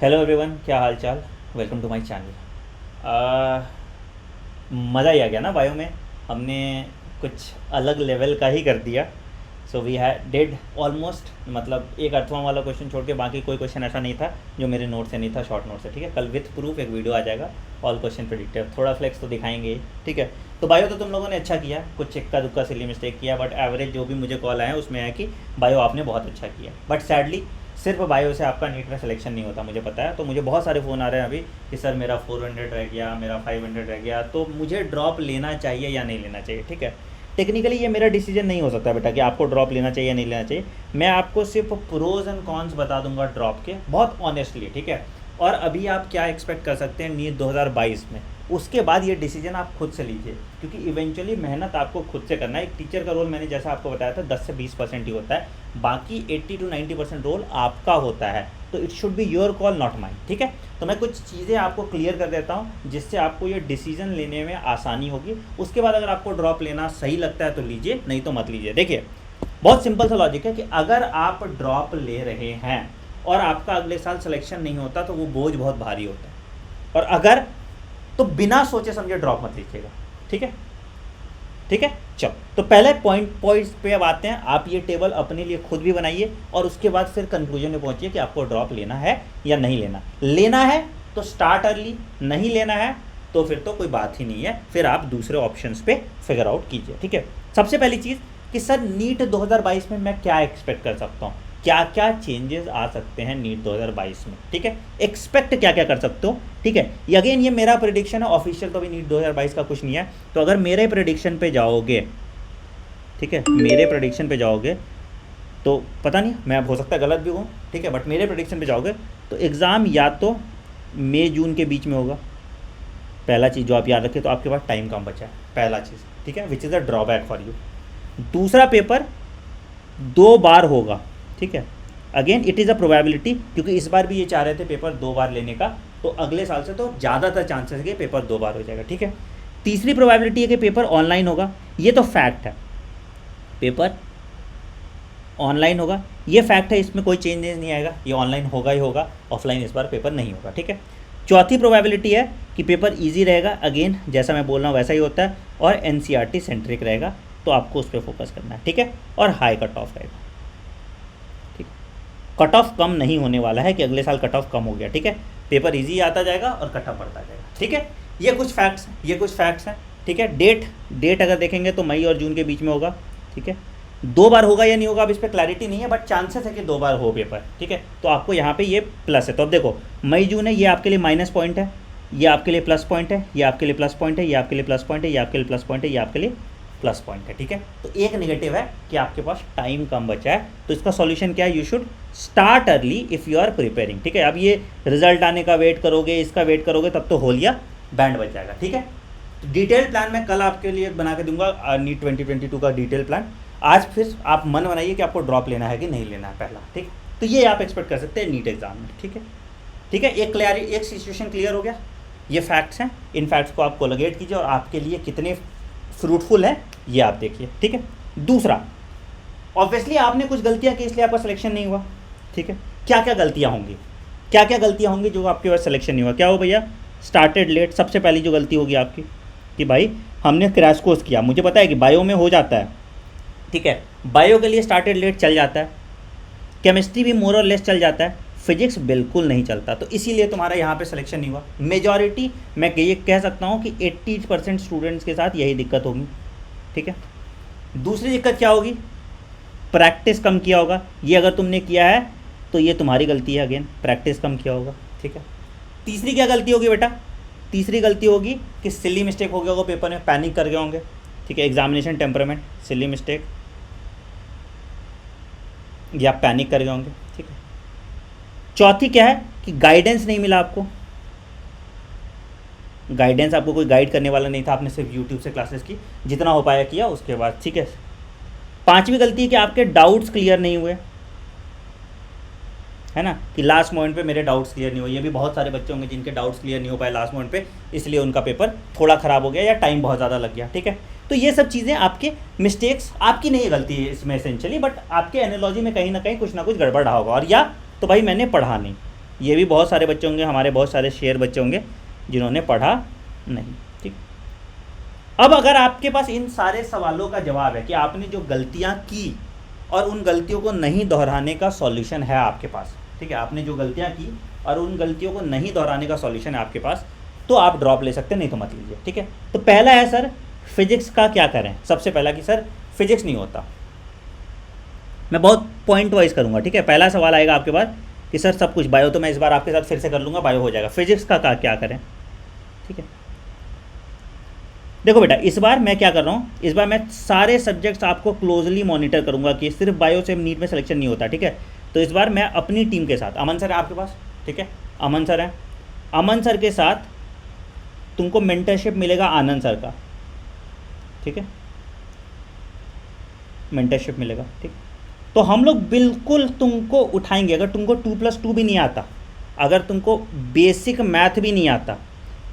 Hello everyone, क्या हाल चाल। Welcome to my channel. मज़ा ही आ गया ना बायो में। हमने कुछ अलग लेवल का ही कर दिया। सो वी है डिड ऑलमोस्ट, मतलब एक अर्थवा वाला क्वेश्चन छोड़ के बाकी कोई क्वेश्चन ऐसा नहीं था जो मेरे नोट से नहीं था, शॉर्ट नोट से। ठीक है, कल विथ प्रूफ एक वीडियो आ जाएगा। ऑल क्वेश्चन प्रिडिक्टिव, थोड़ा फ्लेक्स तो दिखाएंगे ही। ठीक है, तो बायो तो तुम लोगों ने अच्छा किया, कुछ इक्का दुक्का सिली मिस्टेक किया, बट एवरेज जो भी मुझे कॉल आए हैं उसमें है कि बायो आपने बहुत अच्छा किया। बट सैडली सिर्फ बायो से आपका नीट में सिलेक्शन नहीं होता, मुझे पता है। तो मुझे बहुत सारे फ़ोन आ रहे हैं अभी कि सर मेरा 400 रह गया, मेरा 500 रह गया, तो मुझे ड्रॉप लेना चाहिए या नहीं लेना चाहिए। ठीक है, टेक्निकली ये मेरा डिसीजन नहीं हो सकता बेटा कि आपको ड्रॉप लेना चाहिए या नहीं लेना चाहिए। मैं आपको सिर्फ प्रोज एंड कॉन्स बता दूंगा ड्रॉप के, बहुत ऑनेस्टली। ठीक है, और अभी आप क्या एक्सपेक्ट कर सकते हैं नीट 2022 में, उसके बाद ये डिसीजन आप खुद से लीजिए, क्योंकि इवेंचुअली मेहनत आपको खुद से करना है। एक टीचर का रोल मैंने जैसा आपको बताया था 10 से 20% ही होता है, बाकी 80 to 90% रोल आपका होता है। तो it should be your call, not mine. ठीक है, तो मैं कुछ चीज़ें आपको क्लियर कर देता हूँ जिससे आपको ये डिसीजन लेने में आसानी होगी। उसके बाद अगर आपको ड्रॉप लेना सही लगता है तो लीजिए, नहीं तो मत लीजिए। देखिए, बहुत सिंपल सा लॉजिक है कि अगर आप ड्रॉप ले रहे हैं और आपका अगले साल सिलेक्शन नहीं होता तो वो बोझ बहुत भारी होता है, और अगर तो बिना सोचे समझे ड्रॉप मत लीजिएगा। ठीक है, ठीक है, चलो तो पहले पॉइंट्स पे अब आते हैं। आप ये टेबल अपने लिए खुद भी बनाइए और उसके बाद फिर कंक्लूजन में पहुंचिए कि आपको ड्रॉप लेना है या नहीं लेना। लेना है तो स्टार्ट अर्ली, नहीं लेना है तो फिर तो कोई बात ही नहीं है, फिर आप दूसरे ऑप्शंस पे फिगर आउट कीजिए। ठीक है, सबसे पहली चीज़ कि सर नीट 2022 में मैं क्या एक्सपेक्ट कर सकता हूँ, क्या क्या चेंजेस आ सकते हैं नीट 2022 में। ठीक है, एक्सपेक्ट क्या क्या कर सकते हो। ठीक है, ये अगेन ये मेरा प्रेडिक्शन है, ऑफिशियल तो अभी नीट 2022 का कुछ नहीं है। तो अगर मेरे प्रेडिक्शन पे जाओगे, ठीक है, मेरे प्रेडिक्शन पे जाओगे तो पता नहीं, मैं हो सकता है गलत भी हूँ। ठीक है, बट मेरे प्रेडिक्शन पे जाओगे तो एग्ज़ाम या तो मई जून के बीच में होगा, पहला चीज़ जो आप याद रखें। तो आपके पास टाइम कम बचा है, पहला चीज़। ठीक है, which is a drawback for you. दूसरा पेपर 2 बार होगा। ठीक है, again it is a probability, क्योंकि इस बार भी ये चाह रहे थे पेपर 2 बार लेने का, तो अगले साल से तो ज़्यादातर चांसेस है कि पेपर 2 बार हो जाएगा। ठीक है, तीसरी प्रोबेबिलिटी है कि पेपर ऑनलाइन होगा, ये तो फैक्ट है, पेपर ऑनलाइन होगा, ये फैक्ट है, इसमें कोई चेंजेस नहीं आएगा, ये ऑनलाइन होगा ही होगा, ऑफलाइन इस बार पेपर नहीं होगा। ठीक है, चौथी प्रोबेबिलिटी है कि पेपर इजी रहेगा, अगेन जैसा मैं बोल रहा हूँ वैसा ही होता है, और एनसीईआरटी सेंट्रिक रहेगा, तो आपको उस पर फोकस करना है। ठीक है, और हाई कट ऑफ रहेगा। ठीक, कट ऑफ कम नहीं होने वाला है कि अगले साल कट ऑफ कम हो गया। ठीक है, पेपर इजी आता जाएगा और कट ऑफ बढ़ता जाएगा। ठीक है, ये कुछ फैक्ट्स हैं, ये कुछ फैक्ट्स हैं। ठीक है, डेट अगर देखेंगे तो मई और जून के बीच में होगा। ठीक है, 2 बार होगा या नहीं होगा अब इस पर क्लैरिटी नहीं है, बट चांसेस है कि 2 बार हो पेपर। ठीक है, तो आपको यहाँ पे ये प्लस है। तो अब देखो, मई जून है, ये आपके लिए माइनस पॉइंट है, ये आपके लिए प्लस पॉइंट है, ये आपके लिए प्लस पॉइंट है, ये आपके लिए प्लस पॉइंट है, ये आपके लिए प्लस पॉइंट है, ये आपके लिए प्लस पॉइंट है। ठीक है, तो एक नेगेटिव है कि आपके पास टाइम कम बचा है। तो इसका सॉल्यूशन क्या है, you should start early if you are preparing. ठीक है, अब ये रिजल्ट आने का वेट करोगे, इसका वेट करोगे, तब तो होल या बैंड बच जाएगा। ठीक है, तो डिटेल प्लान मैं कल आपके लिए बना के दूंगा, नीट 2022 का डिटेल प्लान। आज फिर आप मन बनाइए कि आपको ड्रॉप लेना है कि नहीं लेना है पहला। ठीक, तो ये आप एक्सपेक्ट कर सकते हैं नीट एग्जाम में। ठीक है, ठीक है, एक सिचुएशन क्लियर हो गया, ये फैक्ट्स हैं, इन फैक्ट्स को आप कोलगेट कीजिए और आपके लिए कितने फ्रूटफुल है ये आप देखिए। ठीक है, दूसरा, ऑब्वियसली आपने कुछ गलतियां की इसलिए आपका सिलेक्शन नहीं हुआ। ठीक है, क्या क्या गलतियां होंगी, क्या क्या गलतियां होंगी जो आपके पास सिलेक्शन नहीं हुआ। क्या हो भैया, स्टार्टेड लेट, सबसे पहली जो गलती होगी आपकी कि भाई हमने क्रैश कोर्स किया। मुझे पता है कि बायो में हो जाता है, ठीक है, बायो के लिए स्टार्टेड लेट चल जाता है, केमिस्ट्री भी मोर और लेस चल जाता है, फिजिक्स बिल्कुल नहीं चलता, तो इसीलिए तुम्हारा यहाँ पे सिलेक्शन नहीं हुआ। मेजॉरिटी, मैं ये कह सकता हूँ कि 80% स्टूडेंट्स के साथ यही दिक्कत होगी। ठीक है, दूसरी दिक्कत क्या होगी, प्रैक्टिस कम किया होगा। ये अगर तुमने किया है तो ये तुम्हारी गलती है, अगेन प्रैक्टिस कम किया होगा। ठीक है, तीसरी क्या गलती होगी बेटा, तीसरी गलती होगी कि सिली मिस्टेक हो गया होगा पेपर में, पैनिक कर गए होंगे। ठीक है, एग्जामिनेशन टेम्परामेंट, सिली मिस्टेक, या पैनिक कर गए होंगे। ठीक है, चौथी क्या है कि गाइडेंस नहीं मिला आपको, गाइडेंस, आपको कोई गाइड करने वाला नहीं था, आपने सिर्फ यूट्यूब से क्लासेस की, जितना हो पाया किया उसके बाद। ठीक है, पांचवी गलती है कि आपके डाउट्स क्लियर नहीं हुए, है ना, कि लास्ट मोमेंट पे मेरे डाउट्स क्लियर नहीं हुए। ये भी बहुत सारे बच्चे होंगे जिनके डाउट्स क्लियर नहीं हो पाए लास्ट मोमेंट पे, इसलिए उनका पेपर थोड़ा ख़राब हो गया या टाइम बहुत ज़्यादा लग गया। ठीक है, तो ये सब चीज़ें आपके मिस्टेक्स, आपकी नहीं गलती है इसमें एसेंशियली, बट आपके एनालॉजी में कहीं ना कुछ गड़बड़ रहा होगा, और या तो भाई मैंने पढ़ा नहीं। ये भी बहुत सारे बच्चे होंगे, हमारे बहुत सारे शेयर बच्चे होंगे जिन्होंने पढ़ा नहीं। ठीक, अब अगर आपके पास इन सारे सवालों का जवाब है कि आपने जो गलतियां की और उन गलतियों को नहीं दोहराने का सॉल्यूशन है आपके पास, ठीक है, आपने जो गलतियां की और उन गलतियों को नहीं दोहराने का सॉल्यूशन है आपके पास, तो आप ड्रॉप ले सकते हैं, नहीं तो मत लीजिए। ठीक है, तो पहला है सर फिजिक्स का क्या करें। सबसे पहला कि सर फिजिक्स नहीं होता, मैं बहुत पॉइंट वाइज करूंगा। ठीक है, पहला सवाल आएगा आपके पास कि सर सब कुछ बायो, तो मैं इस बार आपके साथ फिर से कर लूँगा, बायो हो जाएगा। फिजिक्स का क्या करें। ठीक है, देखो बेटा, इस बार मैं क्या कर रहा हूँ, इस बार मैं सारे सब्जेक्ट्स आपको क्लोजली मॉनिटर करूंगा कि सिर्फ बायो से नीट में सिलेक्शन नहीं होता। ठीक है, तो इस बार मैं अपनी टीम के साथ, अमन सर है आपके पास, ठीक है, अमन सर है, अमन सर के साथ तुमको मेंटरशिप मिलेगा आनंद सर का। ठीक है, मेंटरशिप मिलेगा। ठीक, तो हम लोग बिल्कुल तुमको उठाएंगे। अगर तुमको 2+2 भी नहीं आता, अगर तुमको बेसिक मैथ भी नहीं आता,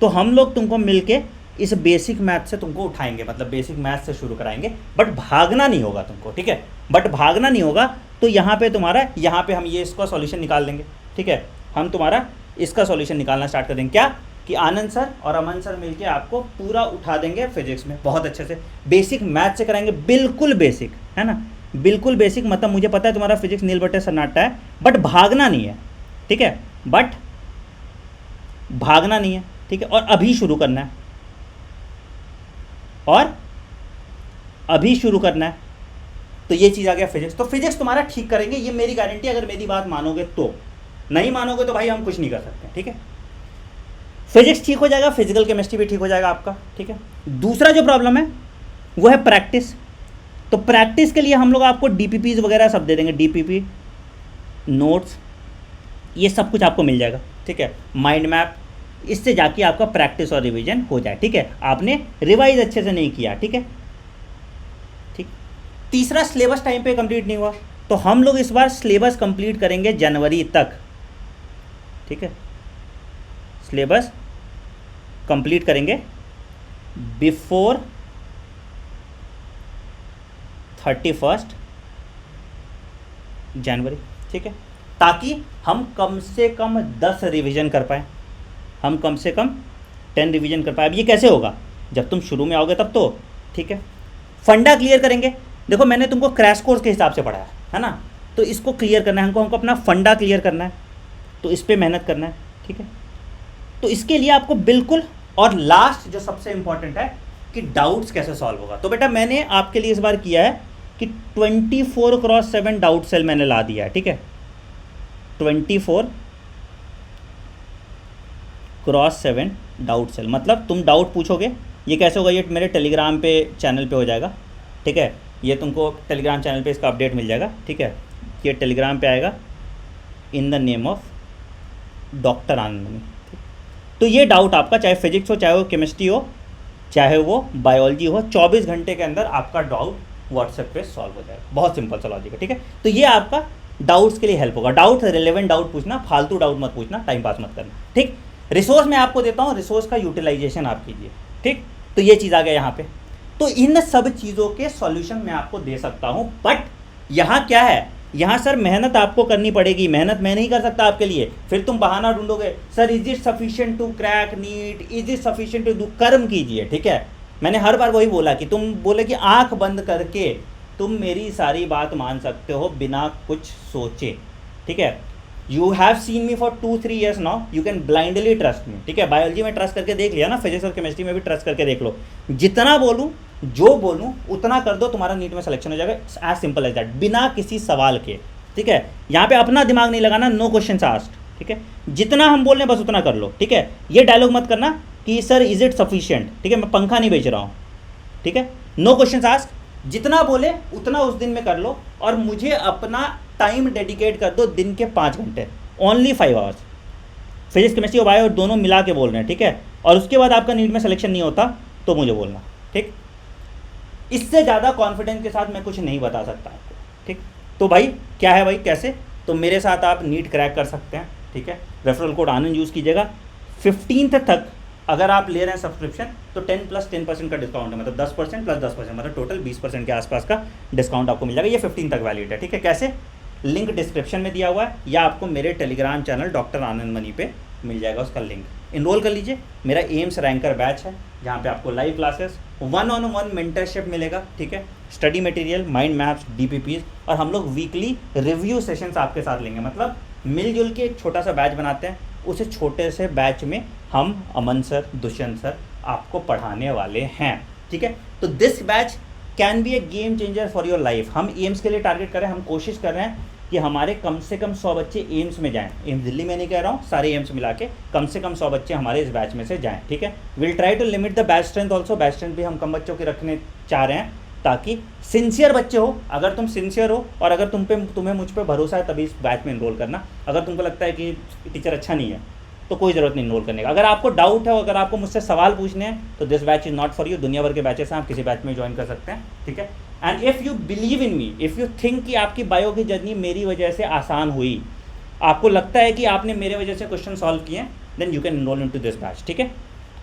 तो हम लोग तुमको मिलके इस बेसिक मैथ से तुमको उठाएंगे, मतलब बेसिक मैथ से शुरू कराएंगे। बट भागना नहीं होगा तुमको। ठीक है, बट भागना नहीं होगा। तो यहाँ पे तुम्हारा, यहाँ पे हम ये इसका सॉल्यूशन निकाल देंगे। ठीक है, हम तुम्हारा इसका सॉल्यूशन निकालना स्टार्ट कर देंगे। क्या कि आनंद सर और अमन सर मिलके आपको पूरा उठा देंगे फिजिक्स में, बहुत अच्छे से बेसिक मैथ से कराएंगे, बिल्कुल बेसिक, है ना, बिल्कुल बेसिक। मतलब मुझे पता है तुम्हारा फिजिक्स नील बटे सन्नाटा है, बट भागना नहीं है। ठीक है, बट भागना नहीं है। ठीक है, और अभी शुरू करना है, और अभी शुरू करना है। तो ये चीज़ आ गया फिजिक्स। तो फिजिक्स तुम्हारा ठीक करेंगे, ये मेरी गारंटी। अगर मेरी बात मानोगे तो, नहीं मानोगे तो भाई हम कुछ नहीं कर सकते। ठीक है, फिजिक्स ठीक हो जाएगा, फिजिकल केमिस्ट्री भी ठीक हो जाएगा आपका। ठीक है, दूसरा जो प्रॉब्लम है वो है प्रैक्टिस। तो प्रैक्टिस के लिए हम लोग आपको डीपीपीज वगैरह सब दे देंगे, डीपीपी नोट्स, ये सब कुछ आपको मिल जाएगा। ठीक है, माइंड मैप, इससे जाके आपका प्रैक्टिस और रिवीजन हो जाए। ठीक है, आपने रिवाइज अच्छे से नहीं किया। ठीक है, ठीक। तीसरा, सिलेबस टाइम पे कंप्लीट नहीं हुआ, तो हम लोग इस बार सिलेबस कंप्लीट करेंगे जनवरी तक। ठीक है, सिलेबस कंप्लीट करेंगे बिफोर 31 जनवरी। ठीक है, ताकि हम कम से कम 10 रिवीजन कर पाए, हम कम से कम 10 रिवीजन कर पाए। अब ये कैसे होगा, जब तुम शुरू में आओगे तब तो। ठीक है, फंडा क्लियर करेंगे। देखो मैंने तुमको क्रैश कोर्स के हिसाब से पढ़ाया है ना, तो इसको क्लियर करना है हमको अपना फंडा क्लियर करना है, तो इस पर मेहनत करना है। ठीक है, तो इसके लिए आपको बिल्कुल, और लास्ट जो सबसे इंपॉर्टेंट है कि डाउट्स कैसे सॉल्व होगा। तो बेटा मैंने आपके लिए इस बार किया है कि 24x7 डाउट सेल मैंने ला दिया है। ठीक है, 24x7 डाउट सेल, मतलब तुम डाउट पूछोगे, ये कैसे होगा, ये मेरे टेलीग्राम पे चैनल पे हो जाएगा। ठीक है, ये तुमको टेलीग्राम चैनल पे इसका अपडेट मिल जाएगा। ठीक है, ये टेलीग्राम पे आएगा in the name of doctor Anand. तो ये डाउट आपका, चाहे फिजिक्स हो, चाहे वो केमिस्ट्री हो, चाहे वो बायोलॉजी हो, 24 घंटे के अंदर आपका डाउट व्हाट्सएप पे सॉल्व हो जाएगा। बहुत सिंपल सा लॉजिक है। ठीक है, तो ये आपका डाउट्स के लिए हेल्प होगा। डाउट रिलेवेंट डाउट पूछना, फालतू डाउट मत पूछना, टाइम पास मत करना। ठीक, रिसोर्स मैं आपको देता हूँ, रिसोर्स का यूटिलाइजेशन आप कीजिए। ठीक, तो ये चीज़ आ गया यहाँ पे। तो इन सब चीज़ों के सॉल्यूशन मैं आपको दे सकता हूँ, बट यहाँ क्या है, यहाँ सर मेहनत आपको करनी पड़ेगी। मेहनत मैं नहीं कर सकता आपके लिए, फिर तुम बहाना ढूंढोगे, sir is it sufficient to crack NEET, is it sufficient to do. कर्म कीजिए। ठीक है, मैंने हर बार वही बोला कि तुम बोले कि आंख बंद करके तुम मेरी सारी बात मान सकते हो बिना कुछ सोचे। ठीक है, you have seen me for 2-3 years now, you can blindly trust me. ठीक है, बायोलॉजी में ट्रस्ट करके देख लिया ना, फिजिक्स और केमिस्ट्री में भी ट्रस्ट करके देख लो। जितना बोलूँ, जो बोलूँ उतना कर दो, तुम्हारा नीट में सिलेक्शन हो जाएगा। एज सिंपल एज दैट, बिना किसी सवाल के। ठीक है, यहाँ पे अपना दिमाग नहीं लगाना, नो क्वेश्चन आस्क्ड। ठीक है, जितना हम बोल रहे हैं बस उतना कर लो। ठीक है, ये डायलॉग मत करना कि सर इज इट सफिशिएंट। ठीक है, मैं पंखा नहीं बेच रहा हूँ। ठीक है, नो क्वेश्चन आस्क्ड, जितना बोले उतना उस दिन में कर लो, और मुझे अपना टाइम डेडिकेट कर दो, दिन के 5 घंटे, ओनली 5 आवर्स। फिजिक्स केमिस्ट्री और बायो दोनों मिला के बोल रहे हैं। ठीक है, और उसके बाद आपका नीट में सिलेक्शन नहीं होता तो मुझे बोलना। ठीक, इससे ज़्यादा कॉन्फिडेंस के साथ मैं कुछ नहीं बता सकता आपको। ठीक, तो भाई क्या है भाई, कैसे, तो मेरे साथ आप नीट क्रैक कर सकते हैं। ठीक है, रेफरल कोड आनंद यूज़ कीजिएगा। 15 तक अगर आप ले रहे हैं सब्सक्रिप्शन तो 10 + 10% का डिस्काउंट है, मतलब 10% + 10%, मतलब टोटल 20% के आसपास का डिस्काउंट आपको मिल जाएगा। ये 15 तक वैलिड है। ठीक है, कैसे, लिंक डिस्क्रिप्शन में दिया हुआ है, या आपको मेरे टेलीग्राम चैनल डॉक्टर आनंद मनी पे मिल जाएगा उसका लिंक। इनरोल कर लीजिए। मेरा एम्स रैंकर बैच है जहाँ पे आपको लाइव क्लासेस, 1-on-1 मेंटरशिप मिलेगा, ठीक है, study material, mind maps, DPPs, और हम लोग वीकली रिव्यू सेशंस आपके साथ लेंगे। मतलब मिलजुल के एक छोटा सा बैच बनाते हैं, उस छोटे से बैच में हम अमन सर, दुष्यंत सर आपको पढ़ाने वाले हैं, ठीक है। तो this batch can be A game changer for your life. हम एम्स के लिए टारगेट कर रहे हैं, हम कोशिश कर रहे हैं कि हमारे कम से कम 100 बच्चे एम्स में जाएं। एम्स दिल्ली में नहीं कह रहा हूँ, सारे एम्स मिला के कम से कम 100 बच्चे हमारे इस बैच में से जाएं, ठीक है। Will try to limit the batch strength also. Batch strength भी हम कम बच्चों के रखने चाह रहे हैं ताकि सिंसियर बच्चे हो। अगर तुम सिंसियर हो और अगर तुम्हें मुझ पर भरोसा है तभी इस बैच में इनरोल करना। अगर तुमको लगता है कि टीचर अच्छा नहीं है तो कोई ज़रूरत नहीं इनरोल करने का। अगर आपको डाउट है, अगर आपको मुझसे सवाल पूछने हैं तो this batch is not for you. दुनिया भर के बैचेस हैं, आप किसी बैच में ज्वाइन कर सकते हैं, ठीक है। And if you believe in me, if you think कि आपकी बायो की जर्नी मेरी वजह से आसान हुई, आपको लगता है कि आपने मेरे वजह से क्वेश्चन सॉल्व किए, then you can enrol into this batch, ठीक है।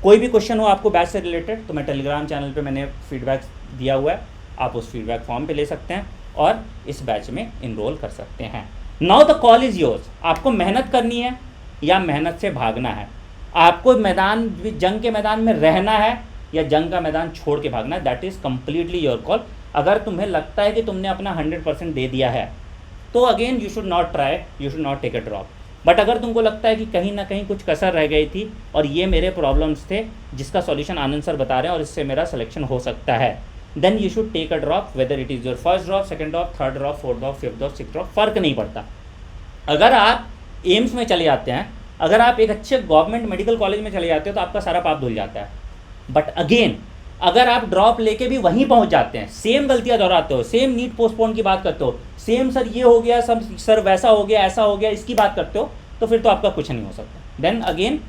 कोई भी क्वेश्चन हो आपको बैच से रिलेटेड तो मैं टेलीग्राम चैनल पे मैंने फीडबैक दिया हुआ है, आप उस फीडबैक फॉर्म पे ले सकते हैं और इस बैच में इनरोल कर सकते हैं। Now the call is yours. आपको मेहनत करनी है या मेहनत से भागना है? आपको मैदान, जंग के मैदान में रहना है या जंग का मैदान छोड़ के भागना है? That is completely your call. अगर तुम्हें लगता है कि तुमने अपना 100% दे दिया है तो again you should not try, you should not take a drop. But अगर तुमको लगता है कि कहीं ना कहीं कुछ कसर रह गई थी और ये मेरे प्रॉब्लम्स थे जिसका सॉल्यूशन आनंद सर बता रहे हैं और इससे मेरा सिलेक्शन हो सकता है, then you should take a drop, whether it is your first drop, second drop, third drop, fourth drop, fifth drop, sixth drop, फ़र्क नहीं पड़ता। अगर आप एम्स में चले जाते हैं, अगर आप एक अच्छे गवर्नमेंट मेडिकल कॉलेज में चले जाते हो तो आपका सारा पाप धुल जाता है। बट अगेन अगर आप ड्रॉप लेके भी वहीं पहुंच जाते हैं, सेम गलतियां दोहराते हो, सेम नीट पोस्टपोन की बात करते हो, सेम सर ये हो गया, सब सर वैसा हो गया, ऐसा हो गया, इसकी बात करते हो, तो फिर तो आपका कुछ नहीं हो सकता। Then again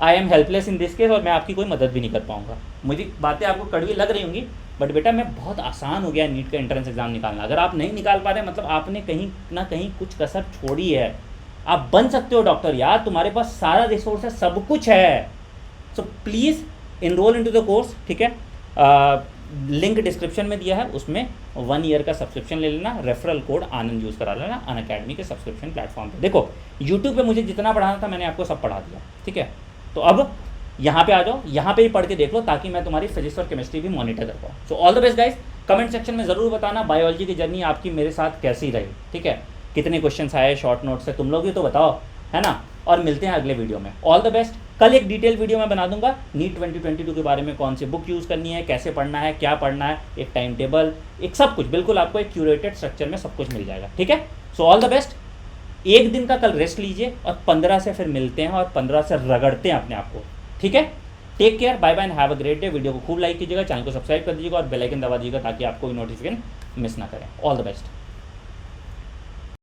I am helpless in this case, और मैं आपकी कोई मदद भी नहीं कर पाऊंगा। मुझे बातें आपको कड़वी लग रही होंगी, बट बेटा मैं बहुत आसान हो गया नीट का एंट्रेंस एग्जाम निकालना। अगर आप नहीं निकाल पा रहे मतलब आपने कहीं ना कहीं कुछ कसर छोड़ी है। आप बन सकते हो डॉक्टर यार, तुम्हारे पास सारा रिसोर्स है, सब कुछ है। So please enrol into the course, ठीक है। लिंक डिस्क्रिप्शन में दिया है, उसमें 1 ईयर का सब्सक्रिप्शन ले लेना, रेफरल कोड आनंद यूज़ करा लेना अनअकैडमी के सब्सक्रिप्शन प्लेटफॉर्म पे। देखो यूट्यूब पे मुझे जितना पढ़ाना था मैंने आपको सब पढ़ा दिया, ठीक है। तो अब यहाँ पे आ जाओ, यहाँ पे ही पढ़ के देख लो ताकि मैं तुम्हारी फिजिक्स और केमिस्ट्री भी मॉनिटर कर पाऊँ। So all the best guys. Comment section में ज़रूर बताना बायोलॉजी की जर्नी आपकी मेरे साथ कैसी रही, ठीक है। कितने क्वेश्चंस आए शॉर्ट नोट से, तुम लोग भी तो बताओ, है ना। और मिलते हैं अगले वीडियो में। All the best. कल एक डिटेल वीडियो मैं बना दूंगा नीट 2022 के बारे में, कौन सी बुक यूज़ करनी है, कैसे पढ़ना है, क्या पढ़ना है, एक टाइम टेबल, एक सब कुछ, बिल्कुल आपको एक क्यूरेटेड स्ट्रक्चर में सब कुछ मिल जाएगा, ठीक है। So all the best. एक दिन का कल रेस्ट लीजिए और 15 से फिर मिलते हैं और 15 से रगड़ते हैं अपने आप को, ठीक है। Take care, bye bye and have a great day. Video को खूब लाइक कीजिएगा, चैनल को सब्सक्राइब कर दीजिएगा और बेल आइकन दबा दीजिएगा ताकि आपको भी नोटिफिकेशन मिस ना करें। All the best.